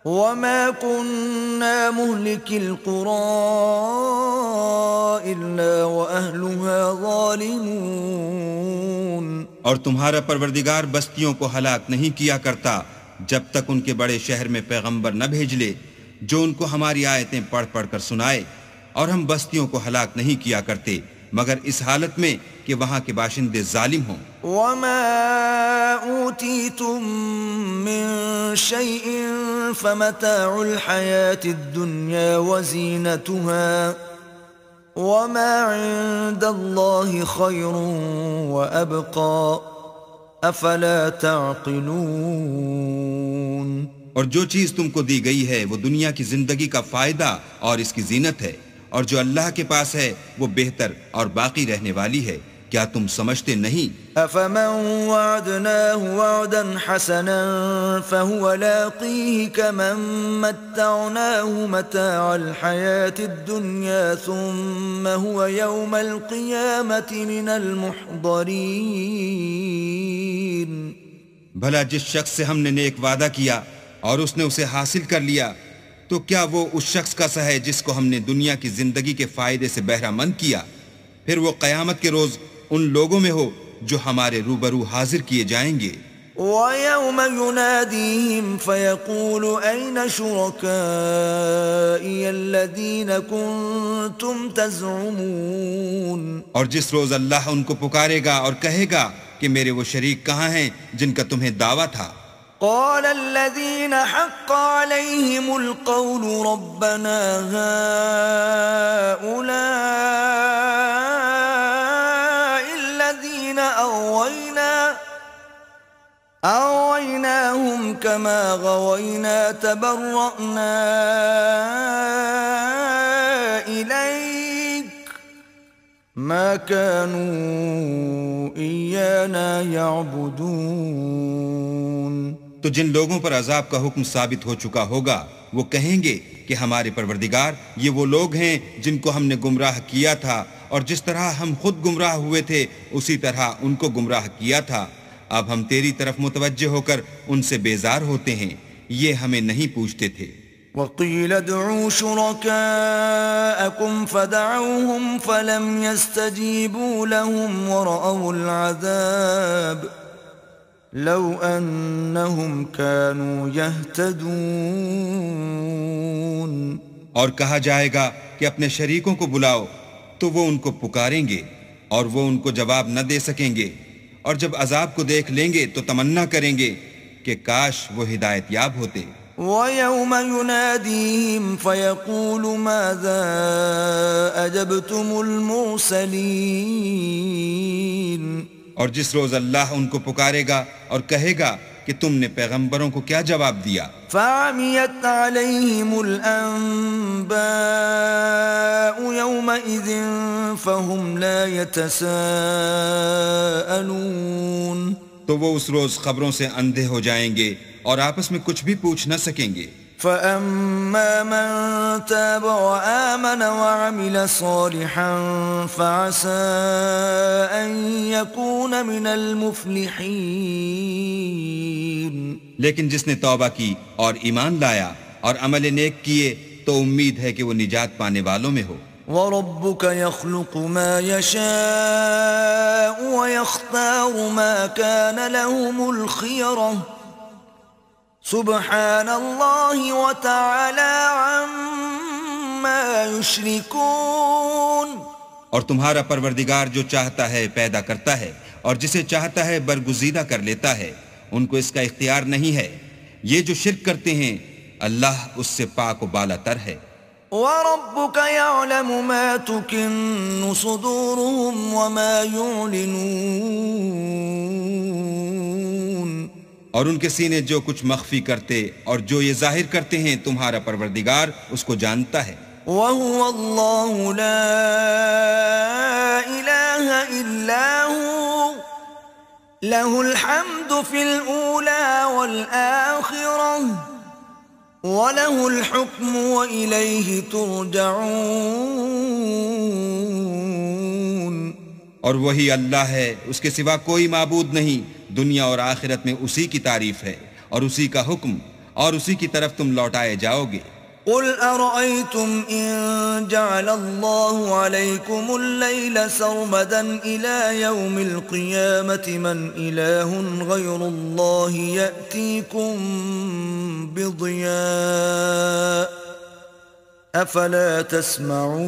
وَمَا كُنَّا مُهْلِكِ الْقُرَى إِلَّا وَأَهْلُهَا ظَالِمُونَ۔ اور تمہارا پروردگار بستیوں کو ہلاک نہیں کیا کرتا جب تک ان کے بڑے شہر میں پیغمبر نہ بھیج لے جو ان کو ہماری آیتیں پڑھ پڑھ کر سنائے، اور ہم بستیوں کو ہلاک نہیں کیا کرتے مگر اس حالت میں کہ وہاں کے باشندے ظالم ہوں۔ وَمَا أُوتِيتُم مِّن شَيْءٍ فَمَتَاعُ الْحَيَاةِ الدُّنْيَا وَزِينَتُهَا وَمَا عِندَ اللَّهِ خَيْرٌ وَأَبْقَى أَفَلَا تَعْقِلُونَ۔ اور جو چیز تم کو دی گئی ہے وہ دنیا کی زندگی کا فائدہ اور اس کی زینت ہے، اور جو اللہ کے پاس ہے وہ بہتر اور باقی رہنے والی ہے، کیا تم سمجھتے نہیں؟ أَفَمَنْ وَعَدْنَاهُ وَعْدًا حَسَنًا فَهُوَ لَاقِيهِ كَمَنْ مَتَّعْنَاهُ مَتَاعَ الْحَيَاةِ الدُّنْيَا ثُمَّ هُوَ يَوْمَ الْقِيَامَةِ مِنَ الْمُحْضَرِينَ۔ بھلا جس شخص سے ہم نے نیک وعدہ کیا اور اس نے اسے حاصل کر لیا، تو کیا وہ اس شخص کا سا ہے جس کو ہم نے دنیا کی زندگی کے فائدے سے بہرہ مند کیا؟ پھر وہ قیامت کے روز ان لوگوں میں ہو جو ہمارے روبرو حاضر کیے جائیں گے۔ وَيَوْمَ يُنَادِيهِمْ فَيَقُولُ أَيْنَ شُرَكَائِيَ الَّذِينَ كُنْتُمْ تَزْعُمُونَ۔ اور جس روز اللہ ان کو پکارے گا اور کہے گا کہ میرے وہ شریک کہاں ہیں جن کا تمہیں دعویٰ تھا؟ قال الذين حق عليهم القول ربنا هؤلاء الذين أغويناهم كما غوينا تبرأنا إليك ما كانوا إيانا يعبدون۔ تو جن لوگوں پر عذاب کا حکم ثابت ہو چکا ہوگا وہ کہیں گے کہ ہمارے پروردگار یہ وہ لوگ ہیں جن کو ہم نے گمراہ کیا تھا، اور جس طرح ہم خود گمراہ ہوئے تھے اسی طرح ان کو گمراہ کیا تھا۔ اب ہم تیری طرف متوجہ ہو کر ان سے بیزار ہوتے ہیں، یہ ہمیں نہیں پوچھتے تھے۔ وَقِيلَ ادْعُوا شُرَكَاءَكُمْ فَدَعَوْهُمْ فَلَمْ يَسْتَجِيبُوا لَهُمْ وَرَأَوُا الْعَذَابَ لَوْ أَنَّهُمْ كَانُوا يَهْتَدُونَ۔ اور کہا جائے گا کہ اپنے شریکوں کو بلاؤ تو وہ ان کو پکاریں گے اور وہ ان کو جواب نہ دے سکیں گے، اور جب عذاب کو دیکھ لیں گے تو تمنا کریں گے کہ کاش وہ ہدایت یاب ہوتے۔ وَيَوْمَ يُنَادِيهِمْ فَيَقُولُ مَاذَا أَجَبْتُمُ الْمُرْسَلِينَ۔ اور جس روز اللہ ان کو پکارے گا اور کہے گا کہ تم نے پیغمبروں کو کیا جواب دیا؟ فَعَمِيَتْ عَلَيْهِمُ الْأَنبَاءُ يَوْمَئِذٍ فَهُمْ لَا يَتَسَاءَلُونَ۔ تو وہ اس روز خبروں سے اندھے ہو جائیں گے اور آپس میں کچھ بھی پوچھ نہ سکیں گے۔ فَأَمَّا مَن تَابَ وَآمَنَ وَعَمِلَ صَالِحًا فَعَسَىٰ أَن يَكُونَ مِنَ الْمُفْلِحِينَ۔ لیکن جس نے توبہ کی اور ایمان لایا اور عمل نیک کیے تو امید ہے کہ وہ نجات پانے والوں میں ہو۔ وَرَبُّكَ يَخْلُقُ مَا يَشَاءُ وَيَخْتَارُ مَا كَانَ لَهُمُ الْخِيَرَةُ سُبْحَانَ اللَّهِ وَتَعَالَى عَمَّا يُشْرِكُونَ۔ اور تمہارا پروردگار جو چاہتا ہے پیدا کرتا ہے اور جسے چاہتا ہے برگزیدہ کر لیتا ہے، ان کو اس کا اختیار نہیں ہے۔ یہ جو شرک کرتے ہیں اللہ اس سے پاک و بالا تر ہے۔ وَرَبُّكَ يَعْلَمُ مَا تُكِنُّ صُدُورُهُمْ وَمَا يُعْلِنُونَ، اور ان کے سینے جو کچھ مخفی کرتے اور جو یہ ظاہر کرتے ہیں تمہارا پروردگار اس کو جانتا ہے۔ وَهُوَ اللَّهُ لَا إِلَٰهَ إِلَّا هُوَ لَهُ الْحَمْدُ فِي الْأُولَى وَالْآخِرَةِ وَلَهُ الْحُكْمُ وَإِلَيْهِ تُرْجَعُونَ۔ اور وہی اللہ ہے، اس کے سوا کوئی معبود نہیں، دنیا اور آخرت میں اسی کی تعریف ہے اور اسی کا حکم، اور اسی کی طرف تم لوٹائے جاؤ گے۔ قُلْ أَرَأَيْتُمْ إِن جَعَلَ اللَّهُ عَلَيْكُمُ اللَّيْلَ سَرْمَدًا إِلَى يَوْمِ الْقِيَامَةِ مَنْ إِلَٰهٌ غَيْرُ اللَّهِ يَأْتِيكُمْ بِضِيَاءٍ أَفَلَا تَسْمَعُونَ۔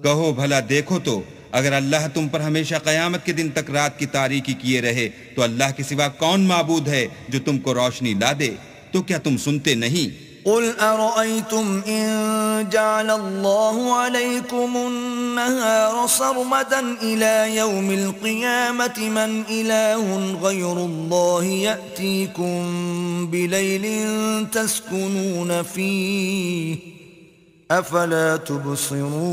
کہو بھلا دیکھو تو اگر اللہ تم پر ہمیشہ قیامت کے دن تک رات کی تاریکی کیے رہے تو اللہ کے سوا کون معبود ہے جو تم کو روشنی لا دے؟ تو کیا تم سنتے نہیں؟ قُلْ أَرَأَيْتُمْ إِن جَعَلَ اللَّهُ عَلَيْكُمُ النَّهَارَ سَرْمَدًا إِلَى يَوْمِ الْقِيَامَةِ مَنْ إِلَٰهٌ غَيْرُ اللَّهِ يَأْتِيكُمْ بِلَيْلٍ تَسْكُنُونَ فِيهِ أَفَلَا تُبْصِرُونَ۔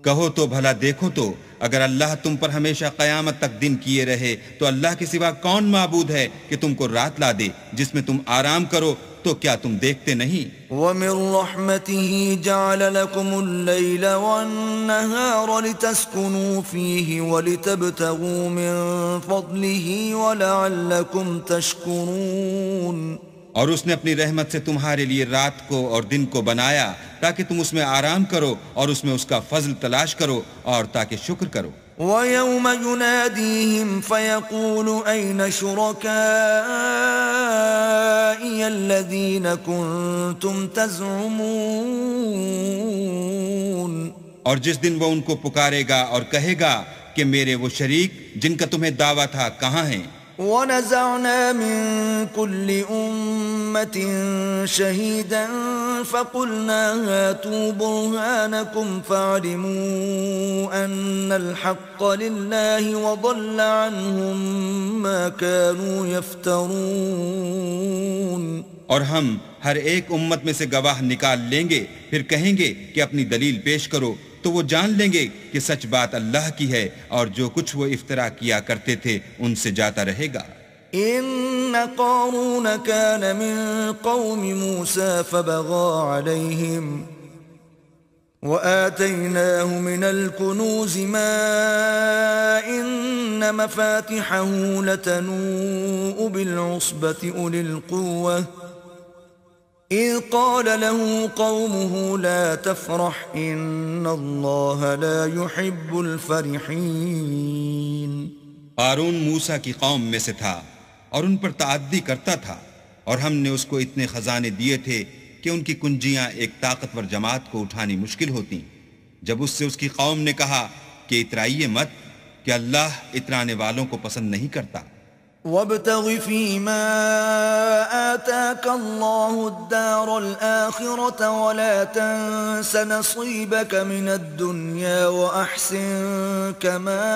کہو تو بھلا دیکھو تو اگر اللہ تم پر ہمیشہ قیامت تک دن کیے رہے تو اللہ کے سوا کون معبود ہے کہ تم کو رات لا دے جس میں تم آرام کرو؟ تو کیا تم دیکھتے نہیں؟ وَمِن رَحْمَتِهِ جَعَلَ لَكُمُ اللَّيْلَ وَالنَّهَارَ لِتَسْكُنُوا فِيهِ وَلِتَبْتَغُوا مِن فَضْلِهِ وَلَعَلَّكُمْ تَشْكُرُونَ۔ اور اس نے اپنی رحمت سے تمہارے لیے رات کو اور دن کو بنایا تاکہ تم اس میں آرام کرو اور اس میں اس کا فضل تلاش کرو اور تاکہ شکر کرو۔ وَيَوْمَ يُنَادِيهِمْ فَيَقُولُ أَيْنَ شُرَكَائِيَ الَّذِينَ كُنتُمْ تَزْعُمُونَ۔ اور جس دن وہ ان کو پکارے گا اور کہے گا کہ میرے وہ شریک جن کا تمہیں دعویٰ تھا کہاں ہیں؟ وَنَزَعْنَا مِن كُلِّ أُمَّةٍ شَهِيدًا فَقُلْنَا هَاتُوا بُرْهَانَكُمْ فَعَلِمُوا أَنَّ الْحَقَّ لِلَّهِ وَضَلَّ عَنْهُمْ مَا كَانُوا يَفْتَرُونَ۔ اور ہم ہر ایک امت میں سے گواہ نکال لیں گے، پھر کہیں گے کہ اپنی دلیل پیش کرو، تو وہ جان لیں گے کہ سچ بات اللہ کی ہے اور جو کچھ وہ افترا کیا کرتے تھے ان سے جاتا رہے گا۔ إِنَّ قَارُونَ كَانَ مِن قَوْمِ مُوسَى فَبَغَىٰ عَلَيْهِمْ وَآتَيْنَاهُ مِنَ الْكُنُوزِ مَا إِنَّ مَفَاتِحَهُ لَتَنُوءُ بِالْعُصْبَةِ أُولِي الْقُوَّةِ إِذْ قَالَ لَهُ قَوْمُهُ لَا تَفْرَحْ إِنَّ اللَّهَ لَا يُحِبُّ الْفَرِحِينَ۔ قارون موسیٰ کی قوم میں سے تھا اور ان پر تعدی کرتا تھا، اور ہم نے اس کو اتنے خزانے دیے تھے کہ ان کی کنجیاں ایک طاقتور جماعت کو اٹھانی مشکل ہوتی۔ جب اس سے اس کی قوم نے کہا کہ اترائیے مت کہ اللہ اترانے والوں کو پسند نہیں کرتا۔ وَابْتَغِ فِي مَا آتَاكَ اللَّهُ الدَّارَ الْآخِرَةَ وَلَا تَنْسَ نَصِيبَكَ مِنَ الدُّنْيَا وَأَحْسِنْ كَمَا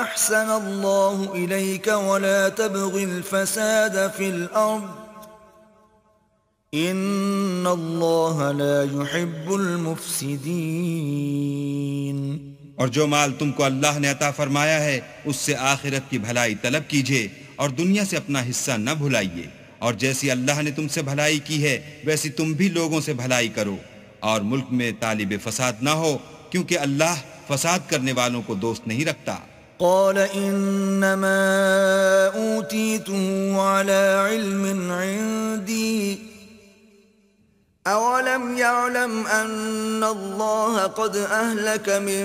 أَحْسَنَ اللَّهُ إِلَيْكَ وَلَا تَبْغِ الْفَسَادَ فِي الْأَرْضِ إِنَّ اللَّهَ لَا يُحِبُّ الْمُفْسِدِينَ۔ اور جو مال تم کو اللہ نے عطا فرمایا ہے اس سے آخرت کی بھلائی طلب کیجیے اور دنیا سے اپنا حصہ نہ بھلائیے، اور جیسی اللہ نے تم سے بھلائی کی ہے ویسی تم بھی لوگوں سے بھلائی کرو، اور ملک میں طالب فساد نہ ہو کیونکہ اللہ فساد کرنے والوں کو دوست نہیں رکھتا۔ قال انما اوتیته على علم عندي اولم يعلم ان الله قد اهلك من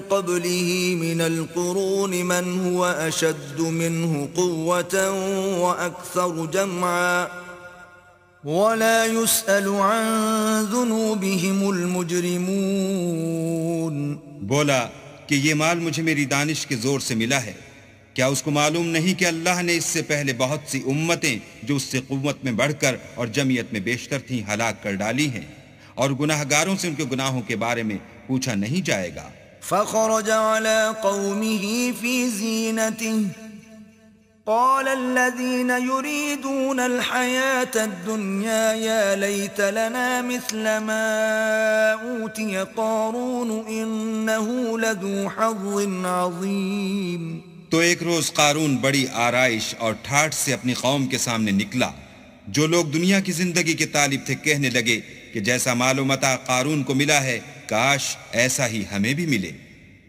قبله من القرون من هو اشد منه قوة واكثر جمعا ولا يسأل عن ذنوبهم المجرمون. بولا کہ یہ مال مجھے میری دانش کے زور سے ملا ہے، کیا اس کو معلوم نہیں کہ اللہ نے اس سے پہلے بہت سی امتیں جو اس سے قوت میں بڑھ کر اور جمعیت میں بیشتر تھیں ہلاک کر ڈالی ہیں، اور گناہ گاروں سے ان کے گناہوں کے بارے میں پوچھا نہیں جائے گا. فخرج على قومه في زينته قال الذين يريدون الحياة الدنيا يا ليت لنا مثل ما أوتي قارون إنه لذو حظ عظيم. تو ایک روز قارون بڑی آرائش اور ٹھاٹھ سے اپنی قوم کے سامنے نکلا. جو لوگ دنیا کی زندگی کے طالب تھے کہنے لگے کہ جیسا مال و متاع قارون کو ملا ہے کاش ایسا ہی ہمیں بھی ملے،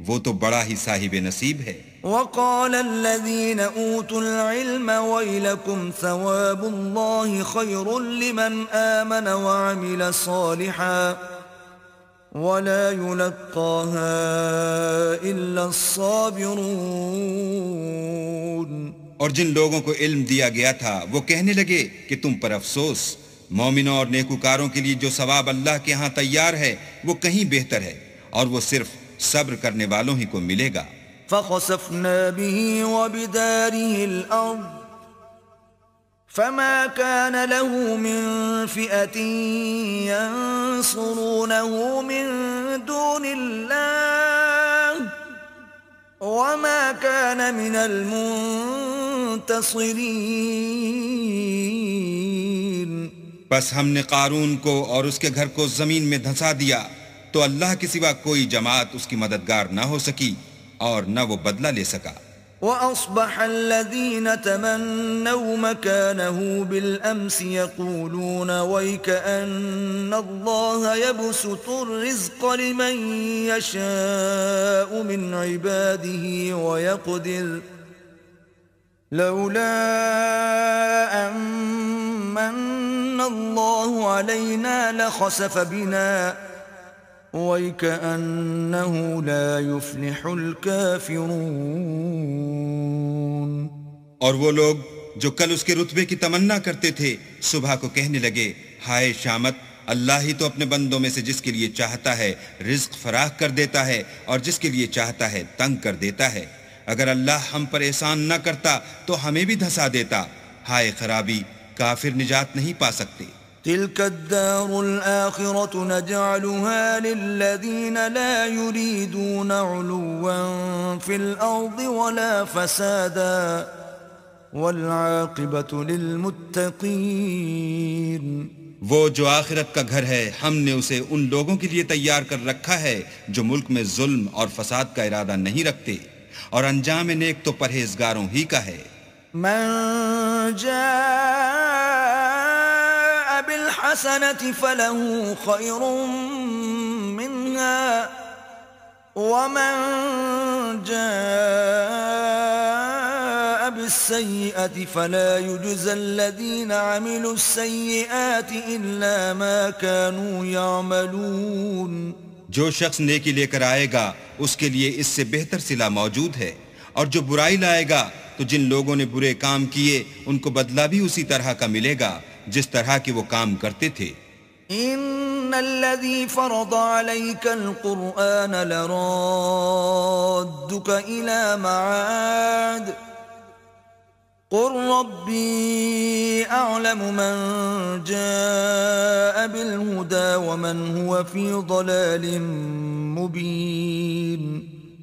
وہ تو بڑا ہی صاحب نصیب ہے. وقال الذين أوتوا العلم ويلكم ثواب الله خير لمن آمن وعمل صالحا ولا يلقاها إلا الصابرون. اور جن لوگوں کو علم دیا گیا تھا وہ کہنے لگے کہ تم پر افسوس، مومنوں اور نیکوکاروں کے لیے جو ثواب اللہ کے ہاں تیار ہے وہ کہیں بہتر ہے، اور وہ صرف صبر کرنے والوں ہی کو ملے گا. فخسفنا به وبداره الأرض فما كان له من فئة ينصرونه من دون الله وما كان من المنتصرين. بس ہم نے قارون کو اور اس کے گھر کو زمین میں دھنسا دیا تو اللہ کے سوا کوئی جماعت اس کی مددگار نہ ہو سکی اور نہ وہ بدلہ لے سکا. وأصبح الذين تمنوا مكانه بالأمس يقولون ويكأن الله يبسط الرزق لمن يشاء من عباده ويقدر لولا أن من الله علينا لخسف بنا وَيْكَأَنَّهُ لَا يُفْلِحُ الْكَافِرُونَ. اور وہ لوگ جو کل اس کے رتبے کی تمنا کرتے تھے صبح کو کہنے لگے ہائے شامت، اللہ ہی تو اپنے بندوں میں سے جس کے لیے چاہتا ہے رزق فراخ کر دیتا ہے اور جس کے لیے چاہتا ہے تنگ کر دیتا ہے. اگر اللہ ہم پر احسان نہ کرتا تو ہمیں بھی دھسا دیتا. ہائے خرابی، کافر نجات نہیں پا سکتے. تلك الدار الآخرة نجعلها للذين لا يريدون علوا في الأرض ولا فسادا والعاقبة للمتقين. وہ جو آخرت کا گھر ہے ہم نے اسے ان لوگوں کے لیے تیار کر رکھا ہے جو ملک میں ظلم اور فساد کا ارادہ نہیں رکھتے، اور انجام نیک تو پرہیزگاروں ہی کا ہے. من جاء بالحسنة فله خير منها ومن جاء بالسيئة فلا يجزى الذين عملوا السيئات إلا ما كانوا يعملون. جو شخص نیکی لے کر آئے گا اس کے لیے اس سے بہتر صلہ موجود ہے، اور جو برائی لائے گا تو جن لوگوں نے برے کام کیے ان کو بدلہ بھی اسی طرح کا ملے گا جس طرح کے وہ کام کرتے تھے. ان الذي فرض عليك القرآن لرادك الى معاد قل ربي اعلم من جاء بالهدى ومن هو في ضلال مبين.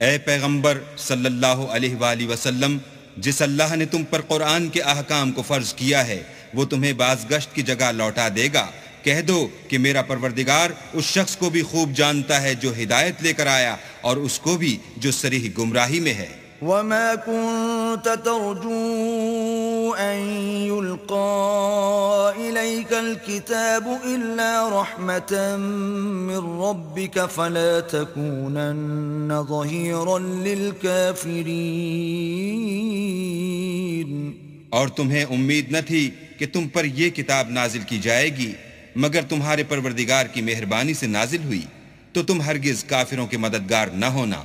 اے پیغمبر صلی اللہ علیہ وآلہ وسلم، جس اللہ نے تم پر قرآن کے احکام کو فرض کیا ہے وہ تمہیں بازگشت کی جگہ لوٹا دے گا. کہہ دو کہ میرا پروردگار اس شخص کو بھی خوب جانتا ہے جو ہدایت لے کر آیا اور اس کو بھی جو صریح گمراہی میں ہے. وما كنت ترجو أن يلقى إليك الكتاب إلا رحمة من ربك فلا تكونن ظهيرا للكافرين. اور تمہیں امید نہ تھی کہ تم پر یہ کتاب نازل کی جائے گی مگر تمہارے پروردگار کی مہربانی سے نازل ہوئی، تو تم ہرگز کافروں کے مددگار نہ ہونا.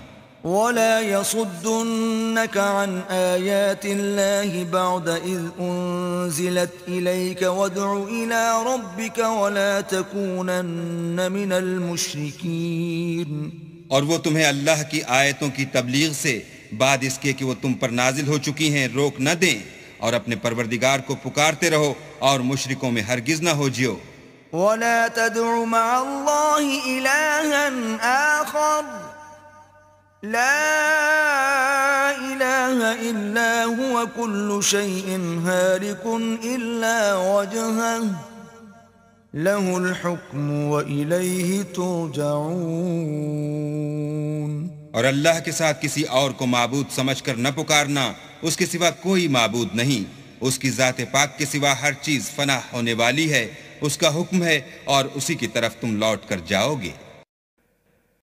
ولا يصدنك عن آيات الله بعد إذ أنزلت إليك وادع إلى ربك ولا تكونن من المشركين. اور وہ تمہیں اللہ کی آیتوں کی تبلیغ سے بعد اس کے کہ وہ تم پر نازل ہو چکی ہیں روک نہ دیں، اور اپنے پروردگار کو پکارتے رہو اور مشرکوں میں ہرگز نہ ہو جیو. ولا تدع مع الله إلها آخر لا إله إلا هو كل شيء هالك إلا وجهه له الحكم وإليه ترجعون. اور اللہ کے ساتھ کسی اور کو معبود سمجھ کر نہ پکارنا، اس کے سوا کوئی معبود نہیں، اس کی ذات پاک کے سوا ہر چیز فنا ہونے والی ہے، اس کا حکم ہے اور اسی کی طرف تم لوٹ کر جاؤ گے.